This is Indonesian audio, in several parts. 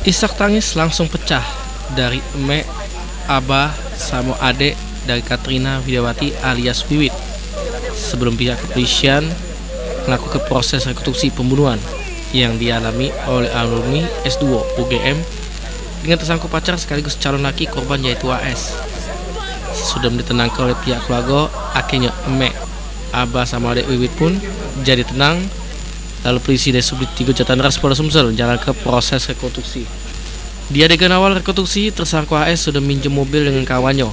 Isak tangis langsung pecah dari Eme, Abah, sama Ade dari Katrina Widiawati alias Wiwit sebelum pihak kepolisian melakukan proses rekonstruksi pembunuhan yang dialami oleh alumni S2 UGM dengan tersangkut pacar sekaligus calon laki korban yaitu AS. Sudah ditenangkan oleh pihak keluarga, akhirnya Eme, Abah sama Ade Wiwit pun jadi tenang. Lalu polisi dari Subdit 3 Jatanras Polda Sumsel menjalankan proses rekonstruksi. Di adegan awal rekonstruksi, tersangka AS sudah minjem mobil dengan kawannya.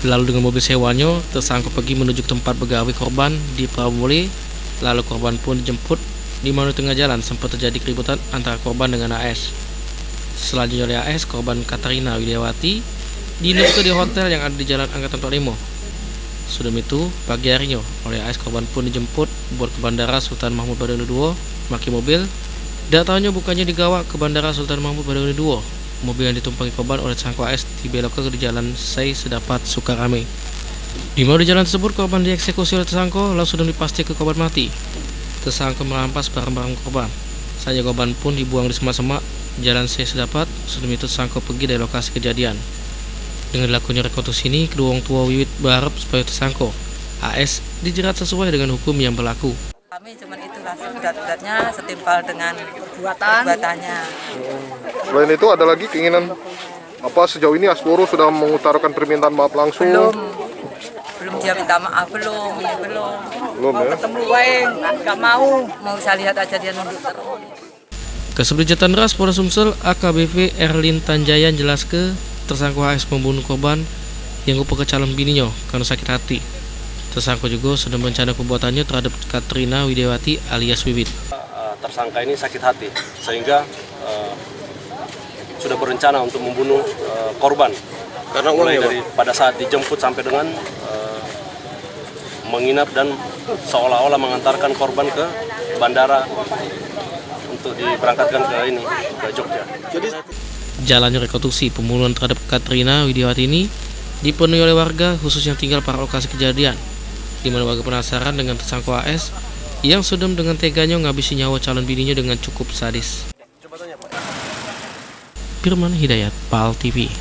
Lalu dengan mobil sewanya, tersangka pergi menuju tempat pegawai korban di Prawole. Lalu korban pun dijemput di mana tengah jalan sempat terjadi keributan antara korban dengan AS. Selanjutnya oleh AS, korban Katrina Widiawati diinap di hotel yang ada di Jalan Angkatan 45. Sudah itu, pagi harinya oleh AS, korban pun dijemput buat ke Bandara Sultan Mahmud Badarudin II memakai mobil. Datanya bukannya digawa ke Bandara Sultan Mahmud Badarudin II. Mobil yang ditumpangi korban oleh tersangka AS dibelokkan di Jalan Sei Sedapat Sukarame. Di mana di jalan tersebut korban dieksekusi oleh tersangka, lalu sudah dipastikan korban mati. Tersangka merampas barang-barang korban. Saja korban pun dibuang di semak-semak Jalan Sei Sedapat. Sudah itu tersangka pergi dari lokasi kejadian. Dengan dilakukannya rekonstruksi ini, kedua orang tua Wiwit berharap supaya tersangka AS dijerat sesuai dengan hukum yang berlaku. Kami cuma itulah seberat-beratnya setimpal dengan perbuatannya. Selain itu ada lagi keinginan apa sejauh ini Asboro sudah mengutarakan permintaan maaf langsung? Belum dia minta maaf belum ya. Mau ya? Ketemu nggak mau saya lihat aja dia nunduk terus. Kasubdit Jatanras Polda Sumsel AKBP Erlin Tanjaya jelaskan tersangka AS membunuh korban yang merupakan calon bininya karena sakit hati. Tersangka juga sudah merencanakan perbuatannya terhadap Katrina Widiawati alias Wiwit. Tersangka ini sakit hati sehingga sudah berencana untuk membunuh korban. Karena mulai dari pada saat dijemput sampai dengan menginap dan seolah-olah mengantarkan korban ke bandara untuk diberangkatkan ke Jogja. Jalannya rekonstruksi pembunuhan terhadap Katrina Widiawati ini dipenuhi oleh warga khusus yang tinggal pada lokasi kejadian, di mana warga penasaran dengan tersangka AS yang sudah dengan teganya menghabisi nyawa calon bininya dengan cukup sadis. Firman Hidayat, PAL TV.